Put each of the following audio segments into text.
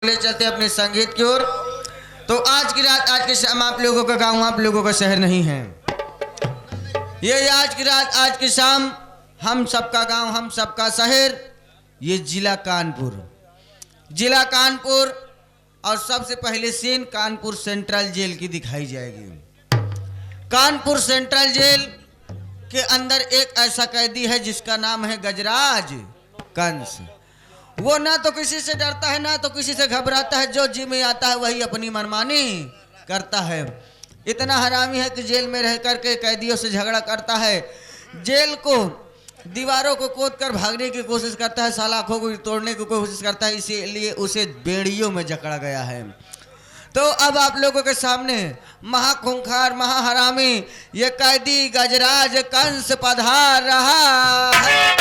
ले चलते अपने संगीत की ओर। तो आज की रात, आज के शाम आप लोगों का गांव, आप लोगों का शहर नहीं है। ये आज की रात, आज की शाम हम सबका गांव, हम सबका शहर, ये जिला कानपुर, जिला कानपुर। और सबसे पहले सीन कानपुर सेंट्रल जेल की दिखाई जाएगी। कानपुर सेंट्रल जेल के अंदर एक ऐसा कैदी है जिसका नाम है गजराज कंस। वो ना तो किसी से डरता है, ना तो किसी से घबराता है। जो जी में आता है वही अपनी मनमानी करता है। इतना हरामी है कि जेल में रह करके कैदियों से झगड़ा करता है, जेल को, दीवारों को कूद कर भागने की कोशिश करता है, सलाखों को तोड़ने की कोशिश करता है। इसीलिए उसे बेड़ियों में जकड़ा गया है। तो अब आप लोगों के सामने महाखुंखार, महाहरामी ये कैदी गजराज कंस पधार रहा है।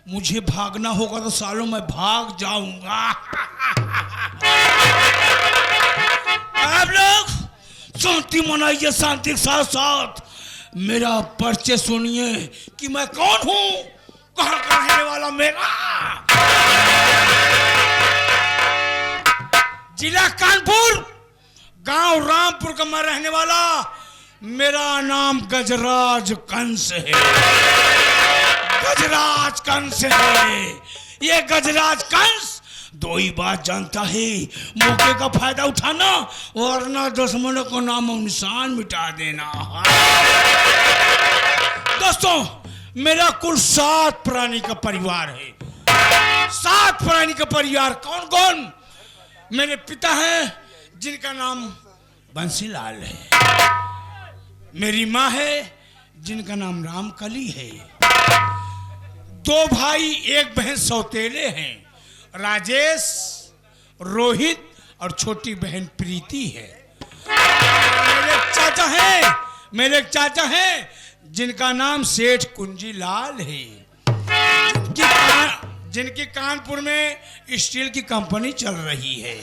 मुझे भागना होगा तो सालों में भाग जाऊंगा। आप लोग शांति मनाइए, शांति के साथ साथ मेरा परिचय सुनिए कि मैं कौन हूं, कहां का रहने वाला मेरा। जिला कानपुर, गांव रामपुर का मैं रहने वाला। मेरा नाम गजराज कंस है। गजराज कंस है। ये गजराज कंस दो ही बात जानता है, मौके का फायदा उठाना वरना दुश्मनों को नामो निशान मिटा देना। दोस्तों, मेरा कुल 7 प्राणी का परिवार है। 7 प्राणी का परिवार कौन कौन? मेरे पिता हैं जिनका नाम बंसीलाल है। मेरी माँ है जिनका नाम रामकली है। 2 भाई 1 बहन सौतेले हैं, राजेश, रोहित और छोटी बहन प्रीति है। मेरे एक चाचा हैं जिनका नाम सेठ कुंजीलाल है, जिनकी कानपुर में स्टील की कंपनी चल रही है।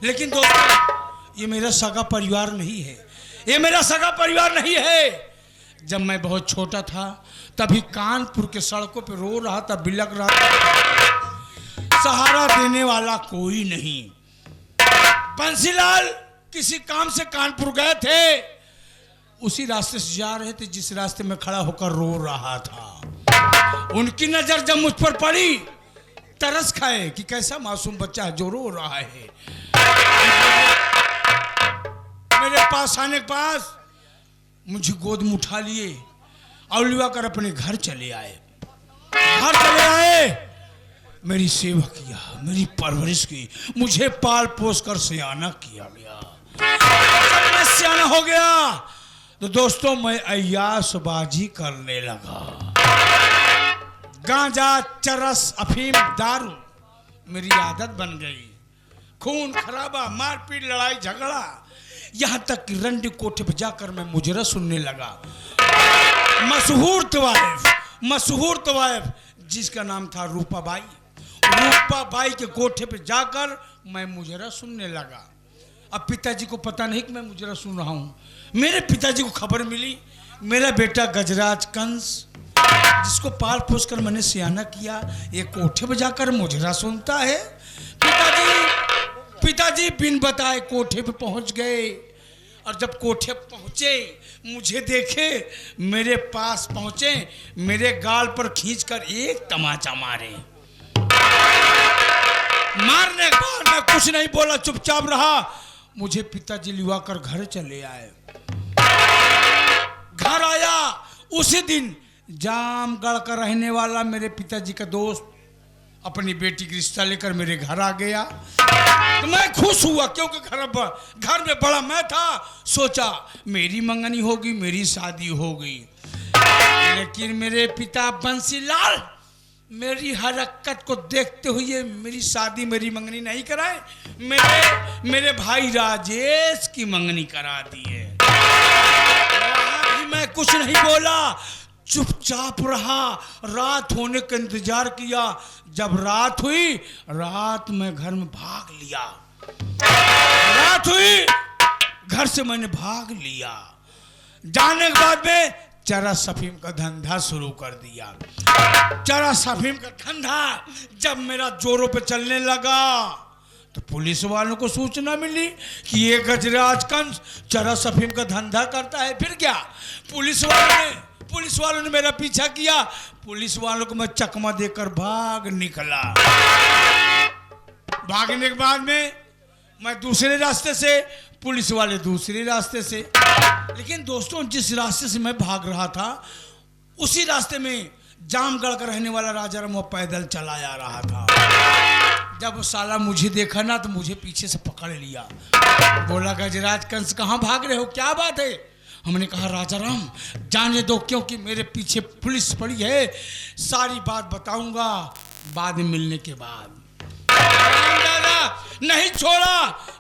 लेकिन दोस्तों, ये मेरा सगा परिवार नहीं है। ये मेरा सगा परिवार नहीं है। जब मैं बहुत छोटा था तभी कानपुर के सड़कों पे रो रहा था, बिलख रहा था, सहारा देने वाला कोई नहीं। बंसीलाल किसी काम से कानपुर गए थे, उसी रास्ते से जा रहे थे जिस रास्ते में खड़ा होकर रो रहा था। उनकी नजर जब मुझ पर पड़ी, तरस खाए कि कैसा मासूम बच्चा है जो रो रहा है। मेरे पास आने के पास मुझे गोद में उठा लिए और लिवा कर अपने घर चले आए। मेरी सेवा किया, मेरी परवरिश की, मुझे पाल पोस कर सियाना किया गया। जब मैं सियाना हो गया तो दोस्तों मैं अय्याशबाजी करने लगा। गांजा, चरस, अफीम, दारू मेरी आदत बन गई। खून खराबा, मारपीट, लड़ाई झगड़ा, यहां तक कि रंडी कोठे पर जाकर मैं मुजरा सुनने लगा। मशहूर तवाइफ जिसका नाम था रूपाबाई, रूपाबाई के कोठे पे जाकर मैं मुजरा सुनने लगा। अब पिताजी को पता नहीं कि मैं मुजरा सुन रहा हूं। मेरे पिताजी को खबर मिली मेरा बेटा गजराज कंस, जिसको पाल पोस कर मैंने सियाना किया, ये कोठे पे जाकर मुजरा सुनता है। पिताजी बिन बताए कोठे पे पहुंच गए और जब कोठे पहुंचे, मुझे देखे, मेरे पास पहुंचे, मेरे गाल पर खींचकर एक तमाचा मारे। मारने के बाद मैं कुछ नहीं बोला, चुपचाप रहा। मुझे पिताजी लिवा कर घर चले आए। घर आया उसी दिन जामगढ़ का रहने वाला मेरे पिताजी का दोस्त अपनी बेटी की रिश्ता लेकर मेरे घर आ गया। तो मैं खुश हुआ क्योंकि घर में बड़ा मैं था। सोचा मेरी मंगनी होगी, मेरी शादी होगी। लेकिन मेरे पिता बंसीलाल मेरी हरकत को देखते हुए मेरी शादी, मेरी मंगनी नहीं कराए, मेरे भाई राजेश की मंगनी करा दिए। मैं कुछ नहीं बोला, चुपचाप रहा। रात होने का इंतजार किया। जब रात हुई, रात में घर में भाग लिया। रात हुई, घर से मैंने भाग लिया। जाने के बाद में चरस अफीम का धंधा शुरू कर दिया। चरस अफीम का धंधा जब मेरा जोरों पे चलने लगा तो पुलिस वालों को सूचना मिली कि ये गजराज कंस चरस अफीम का धंधा करता है। फिर क्या, पुलिस वालों ने मेरा पीछा किया। पुलिस वालों को मैं चकमा देकर भाग निकला। भागने के बाद में मैं दूसरे रास्ते से, पुलिस वाले दूसरे रास्ते से। लेकिन दोस्तों, जिस रास्ते से मैं भाग रहा था उसी रास्ते में जामगढ़ का रहने वाला राजा राम वो पैदल चला आ रहा था। जब वो साला मुझे देखा ना तो मुझे पीछे से पकड़ लिया। बोला गजराज कंस कहाँ भाग रहे हो, क्या बात है? हमने कहा राजा राम जाने दो, क्योंकि मेरे पीछे पुलिस पड़ी है। सारी बात बताऊंगा बाद में मिलने के बाद। नहीं छोड़ा।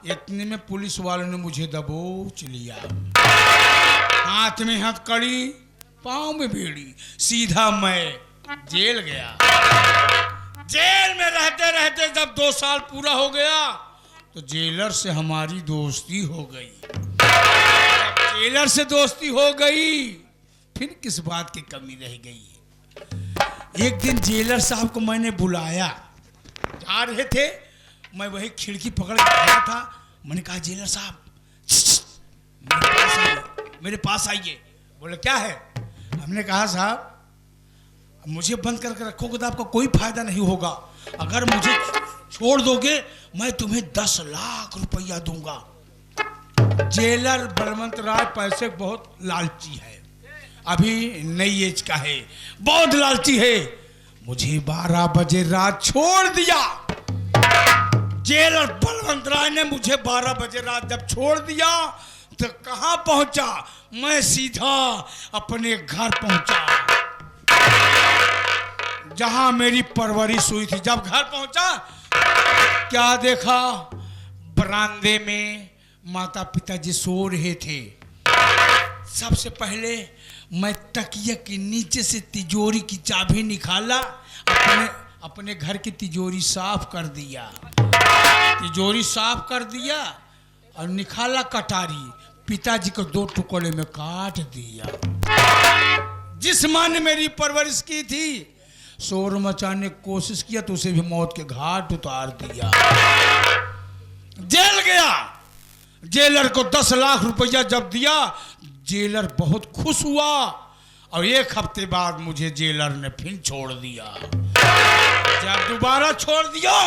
इतने में पुलिस वालों ने मुझे दबोच लिया। हाथ में हथकड़ी, पांव में बेड़ी, सीधा मैं जेल गया। जेल में रहते रहते जब 2 साल पूरा हो गया तो जेलर से हमारी दोस्ती हो गई। जेलर से दोस्ती हो गई, फिर किस बात की कमी रह गई। एक दिन जेलर साहब को मैंने बुलाया। जा रहे थे, मैं वही खिड़की पकड़ के खड़ा था। मैंने कहा जेलर साहब मेरे पास आइए। बोले क्या है? हमने कहा साहब मुझे बंद करके रखोगे तो आपका कोई फायदा नहीं होगा। अगर मुझे छोड़ दोगे मैं तुम्हें 10 लाख रुपया दूंगा। जेलर बलवंत राय पैसे बहुत लालची है, अभी नई एज का है, बहुत लालची है। मुझे 12 बजे रात छोड़ दिया। जेलर बलवंत राय ने मुझे 12 बजे रात जब छोड़ दिया तो कहां पहुंचा? मैं सीधा अपने घर पहुंचा जहां मेरी परवरिश हुई थी। जब घर पहुंचा क्या देखा? बरामदे में माता पिताजी सो रहे थे। सबसे पहले मैं तकिया के नीचे से तिजोरी की चाबी निकाला, अपने घर की तिजोरी साफ कर दिया। तिजोरी साफ कर दिया और निकाला कटारी, पिताजी को 2 टुकड़े में काट दिया। जिस माँ ने मेरी परवरिश की थी, शोर मचाने की कोशिश किया तो उसे भी मौत के घाट उतार दिया। जेल गया। जेलर को 10 लाख रुपया जब दिया, जेलर बहुत खुश हुआ और 1 हफ्ते बाद मुझे जेलर ने फिर छोड़ दिया। जब दोबारा छोड़ दिया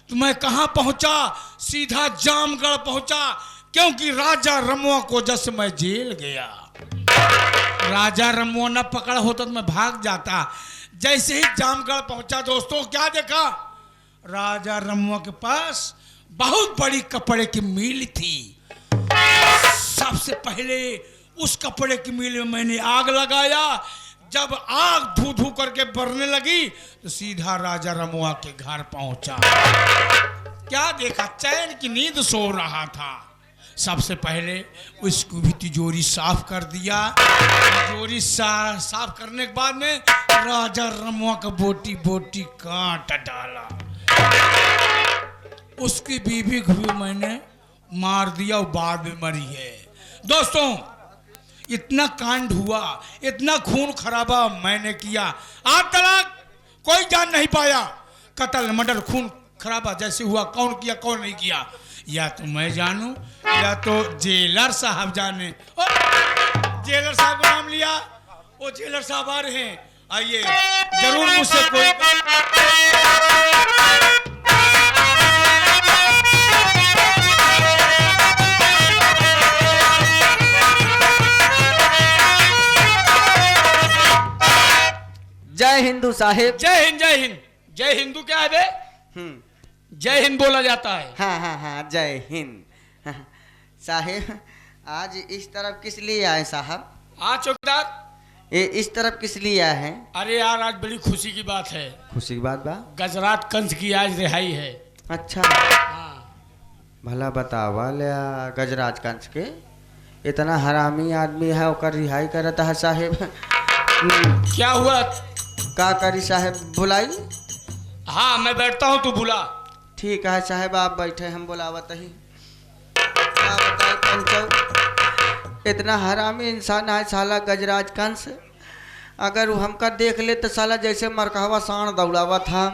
तो मैं कहां पहुंचा? सीधा जामगढ़ पहुंचा, क्योंकि राजा रमुआ को जैसे मैं जेल गया। राजा रमुआ न पकड़ा होता तो मैं भाग जाता। जैसे ही जामगढ़ पहुंचा दोस्तों, क्या देखा? राजा रमुआ के पास बहुत बड़ी कपड़े की मिल थी। सबसे पहले उस कपड़े की मिल में मैंने आग लगाया। जब आग धू धू करके बढ़ने लगी तो सीधा राजा रमुआ के घर पहुंचा। क्या देखा? चैन की नींद सो रहा था। सबसे पहले उसको भी तिजोरी साफ कर दिया। तिजोरी साफ करने के बाद में राजा रमुआ का बोटी बोटी काट डाला। उसकी बीवी को भी मैंने मार दिया और बाद में मरी है। दोस्तों, इतना कांड हुआ, इतना खून खराबा मैंने किया। आज तक कोई जान नहीं पाया। कत्ल, मर्डर, खून खराबा जैसे हुआ, कौन किया कौन नहीं किया, या तो मैं जानूं या तो जेलर साहब जाने। जेलर साहब का नाम लिया, वो जेलर साहब आ रहे हैं, आइए जरूर मुझसे कोई। जय हिंदू साहेब। जय हिंद, जय हिंद, जय हिंदू क्या है बे? जय हिंद बोला जाता है। हाँ हाँ हाँ, जय हिंद। साहेब आज इस तरफ किस लिए आए साहब? हाँ चौकीदार, ये इस तरफ किस लिए आए हैं? अरे यार आज बड़ी खुशी की बात है। खुशी की बात बा? गजरात कंस की आज रिहाई है। अच्छा, हाँ। भला बतावा लिया गजराज कंस के इतना हरामी आदमी है ओकर रिहाई करता है साहेब। क्या हुआ? का करी साहेब, बुलाई? हाँ मैं बैठता हूँ, तू बुला। ठीक है साहेब, आप बैठे, हम बुलावत ही। क्या बताए पंचो, इतना हरामी इंसान है साला गजराज कंस। अगर वो हमका देख ले तो साला जैसे मरकहवा सांड दौड़ावा था।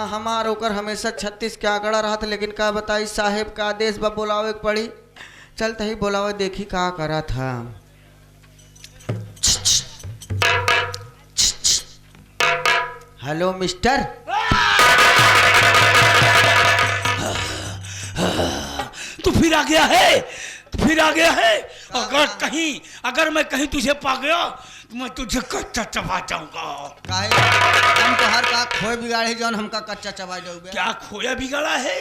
हमार ओकर हमेशा 36 के आंकड़ा रहा था, लेकिन का बताई साहेब का आदेश बा बुलावे के पड़ी। चलते ही बुलावे, देखी का करा था। Hello mister. तू फिर आ गया है, तू फिर आ गया है। अगर मैं कहीं तुझे पा गया तो मैं तुझे कच्चा चबा जाऊंगा। काहे हम तो हर का खोए बिगाड़े जौन हमका कच्चा चबा जाओगे। क्या खोया बिगाड़ा है?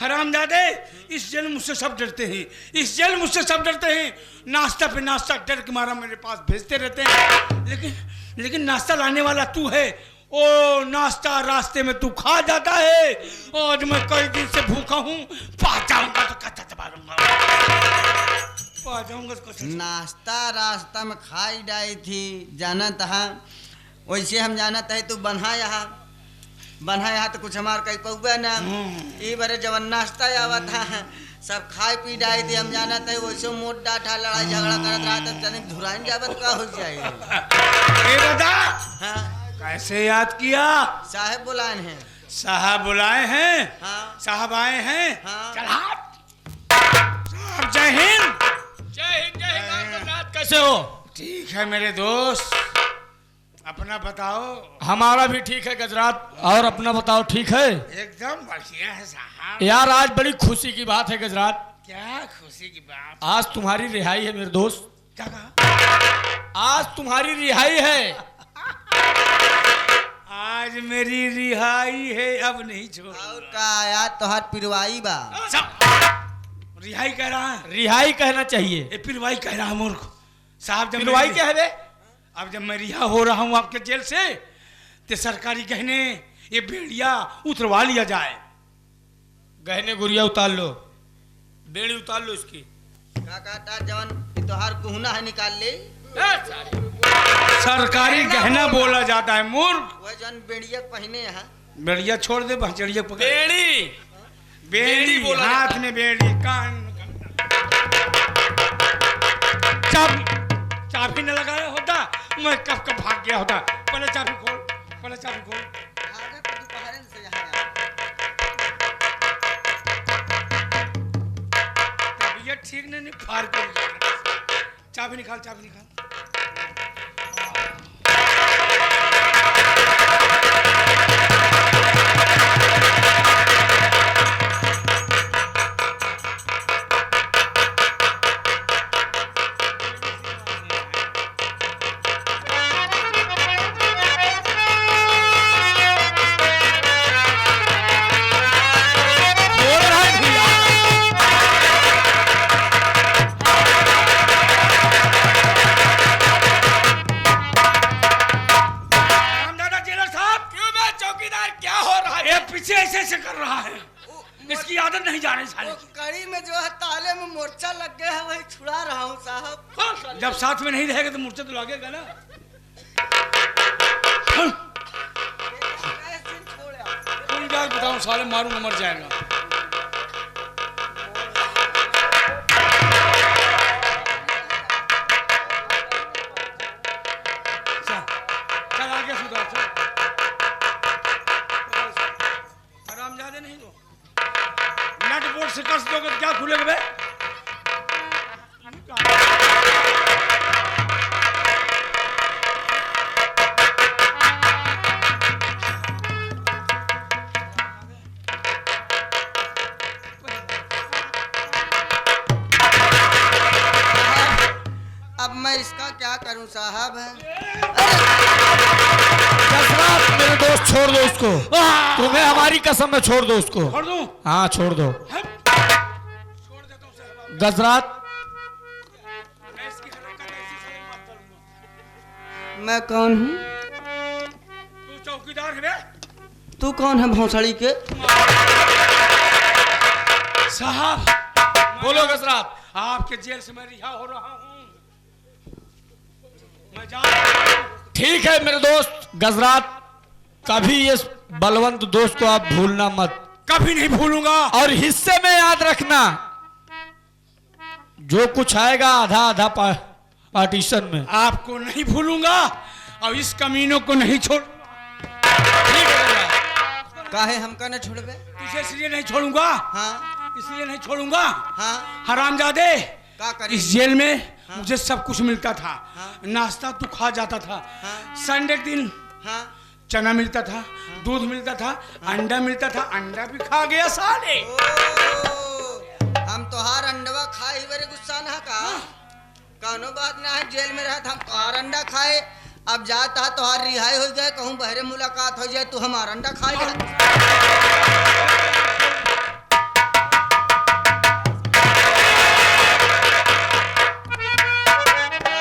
हरामजादे, इस जेल मुझसे सब डरते हैं, इस जेल मुझसे सब डरते हैं। नाश्ता पे नाश्ता डर के मारा मेरे पास भेजते रहते हैं, लेकिन नाश्ता लाने वाला तू है। ओ नाश्ता रास्ते में तू खा जाता है। आज मैं कई दिन से भूखा हूँ, पा जाऊंगा तो कच्चा चबा दूंगा, पा जाऊंगा तो कच्चा। नाश्ता रास्ता में खाई डाई थी, जाना था वैसे हम जाना था। तू बन्हा यहाँ तो कुछ हमार कहीं पहुँचा ना। ये बारे जब नाश्ता आवा था सब खाए पी डाई थी, हम जाना था। वैसे मोट डाठा लड़ाई झगड़ा करत रहा था, तनिक धुराइन जावत का हो जाए। हाँ कैसे याद किया? साहब बुलाए हैं। साहब बुलाए हैं? हाँ। साहब आए हैं? हाँ। चल साहब जय हिंद। जय हिंद, जय हिंद। कैसे हो? ठीक है मेरे दोस्त, अपना बताओ। हमारा भी ठीक है गजरात, और अपना बताओ। ठीक है, एकदम बढ़िया है साहब। यार आज बड़ी खुशी की बात है गजरात। क्या खुशी की बात? आज तुम्हारी रिहाई है मेरे दोस्त। क्या कहा? आज तुम्हारी रिहाई है। आज मेरी रिहाई है, अब नहीं छोड़। और का यार तोहार पिरवाई बा। रिहाई कह रहा है? रिहाई कहना चाहिए, ए पिरवाई कह रहा है मूर्ख। साहब जब पिरवाई क्या है बे? अब जब मैं रिहा हो रहा हूँ आपके जेल से, तो सरकारी गहने ये बेड़िया उतरवा लिया जाए। गहने गुड़िया उतार लो, बेड़ी उतार लो इसकी। का कहता जवन तोहार गुहना है निकाल ले। सरकारी गहना बोला जाता है मूर्ख। वह जन बेड़िया पहने है। बेड़िया छोड़ दे, भंचड़िया पकड़। बेड़ी बोला, हाथ में बेड़ी, कान में। चाबी न लगाया होता मैं कब भाग गया होता। पहले चाबी खोल, पहले चाबी खोल। ये ठीक नहीं, फाड़ कर। चाबी निकाल, चाबी निकाल। कर रहा है, इसकी आदत नहीं जाने साले की। कड़ी में जो है ताले में मोर्चा लग गया है, वही छुड़ा रहा हूँ साहब। जब साथ में नहीं रहेगा तो मोर्चा तो लगेगा ना। बताऊं साले मारूंगा, मर जाएगा। चल आगे सुधार, चल। आरामजादे नहीं तो नट बोल्ट से कस दोगे तो क्या खुलेगा बे? अब मैं इसका क्या करूं साहब? जसरात मेरे दोस्त छोड़ दो उसको, तुम्हें हमारी कसम है, छोड़ दो उसको। छोड़ दूं? हाँ छोड़ दो। छोड़ देता हूं साहब। गजरात मैं इसकी हरकत ऐसी सही मत करूंगा। मैं कौन हूँ? तू चौकीदार है बे? तू कौन है भौसड़ी के? साहब बोलो गजरात। आपके जेल से मैं रिहा हो रहा हूँ, मैं जा रहा हूँ। ठीक है मेरे दोस्त गजरात, कभी इस बलवंत दोस्त को आप भूलना मत, कभी नहीं भूलूंगा। और हिस्से में याद रखना जो कुछ आएगा आधा आधा पार्टीशन में। आपको नहीं भूलूंगा और इस कमीनों को नहीं छोड़। ठीक है गजरात। काहे हमका न छोड़बे? तुझे इसलिए नहीं छोड़ूंगा, हाँ इसलिए नहीं छोड़ूंगा, हाँ हरामजादे। का करी? इस जेल में हाँ। मुझे सब कुछ मिलता था। हाँ। नाश्ता तू खा जाता था, हाँ। संडे के दिन हाँ चना मिलता था, दूध मिलता था, अंडा मिलता था, अंडा भी खा गया साले। ओ, हम तोहार अंडवा खाए बड़े गुस्सा ना का? कौनो बात ना है, जेल में रहत हम तोहार अंडा खाए, अब जाता तोहार रिहाई हो जाए, कहूँ बहरे मुलाकात हो जाए तू हमारा अंडा खा जा।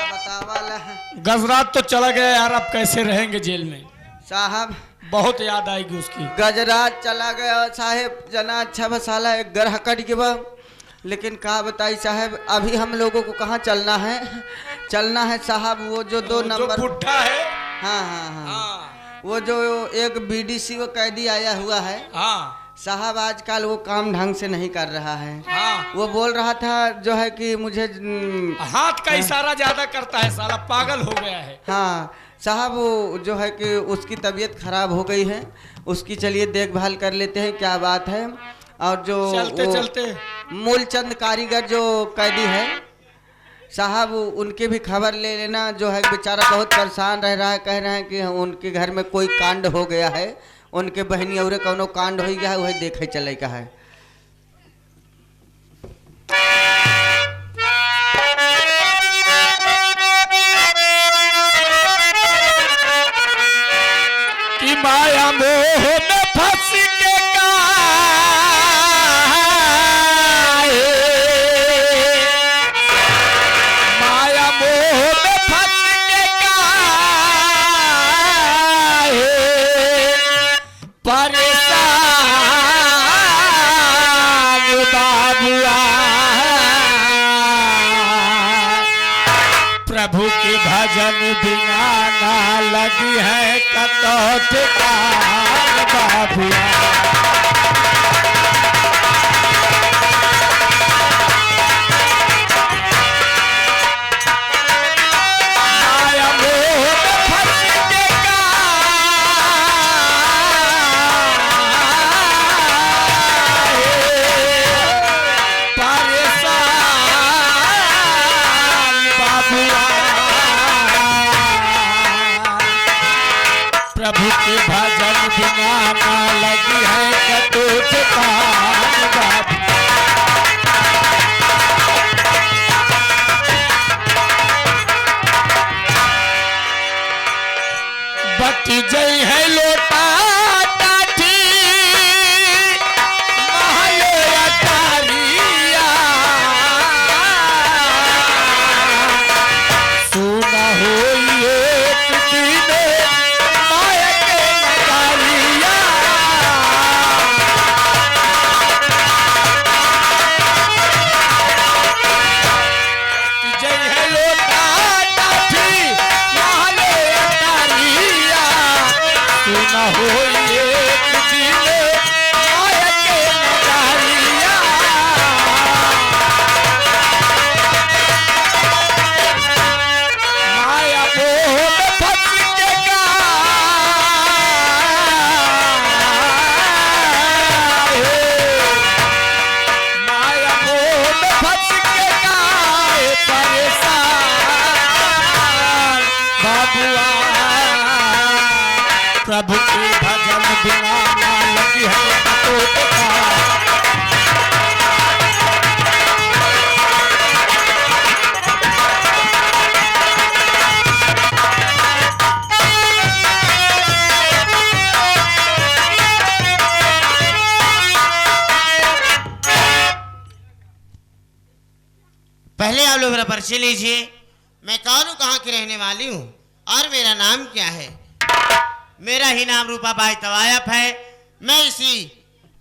बतावा ला। गजरात तो चला गया यार, अब कैसे रहेंगे जेल में? साहब बहुत याद आएगी उसकी। गजरात चला गया साहेब, जना अच्छा बसाला एक ग्रह कट के बा, लेकिन कहा बताई साहब, अभी हम लोगों को कहाँ चलना है? चलना है साहब वो जो दो जो नंबर। बुढ़ा है। हाँ हाँ हाँ हाँ वो जो एक बीडीसी वो कैदी आया हुआ है हाँ साहब, आजकल वो काम ढंग से नहीं कर रहा है। हाँ। वो बोल रहा था जो है कि मुझे हाथ का इशारा ज्यादा करता है, साला पागल हो गया है। हाँ साहब, वो जो है कि उसकी तबीयत खराब हो गई है, उसकी चलिए देखभाल कर लेते हैं, क्या बात है। और जो चलते चलते मूलचंद कारीगर जो कैदी है साहब, उनके भी खबर ले लेना, जो है बेचारा बहुत परेशान रह रहा है, कह रहे हैं कि उनके घर में कोई कांड हो गया है, उनके बहनी और कौनो कांड हो गया है, वही देखे चले का है। कि माया मोह में फंस के माया मोह में फंस के परेशान बाबुआ, प्रभु के भजन बिना ना लगी है कतौत का बाबुआ। माया मोह में फंस के परेशान बाबुआ, प्रभु के भजन बिना ना लगी है कतौत का बाबुआ। बती जई है लोटा टाठी महले अटारिया, सुना होई एक दिन माया के नगारिया। जय है लोटा टाठी महले अटारिया, सुना होई एक दिन माया के नगारिया। माया मोह में फंस के माया मोह में फंस के गाए परेशान बाबुआ, प्रभु के भजन बिना ना लगी है कतौत का। पहले आप लोग मेरा परिचय लीजिए। मैं कौन हूँ, कहाँ की रहने वाली हूँ और मेरा नाम क्या है। मेरा ही नाम रूपा बाई तवायफ है। मैं इसी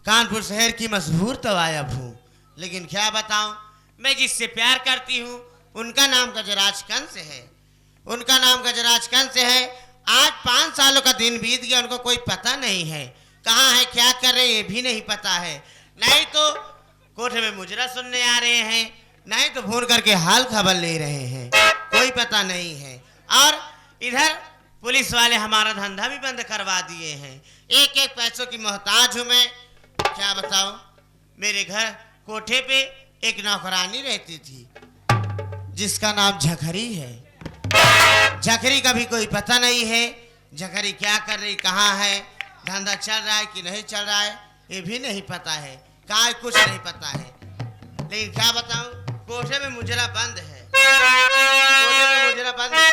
कानपुर शहर की मशहूर तवायफ हूँ। लेकिन क्या बताऊँ, मैं जिससे प्यार करती हूँ उनका नाम गजराज कंस है। उनका नाम गजराज कंस है। आज 5 सालों का दिन बीत गया, उनको कोई पता नहीं है कहाँ है, क्या कर रहे ये भी नहीं पता है। नहीं तो कोठे में मुजरा सुनने आ रहे हैं, नहीं तो फोन करके हाल खबर ले रहे हैं, कोई पता नहीं है। और इधर पुलिस वाले हमारा धंधा भी बंद करवा दिए हैं। एक एक पैसों की मोहताज हूँ मैं। क्या बताऊं, मेरे घर कोठे पे एक नौकरानी रहती थी जिसका नाम झखरी है। झखरी का भी कोई पता नहीं है। झखरी क्या कर रही, कहाँ है, धंधा चल रहा है कि नहीं चल रहा है ये भी नहीं पता है, कहाँ कुछ नहीं पता है। लेकिन क्या बताऊं, कोठे में मुजरा बंद है। कोठे में मुजरा बंद है।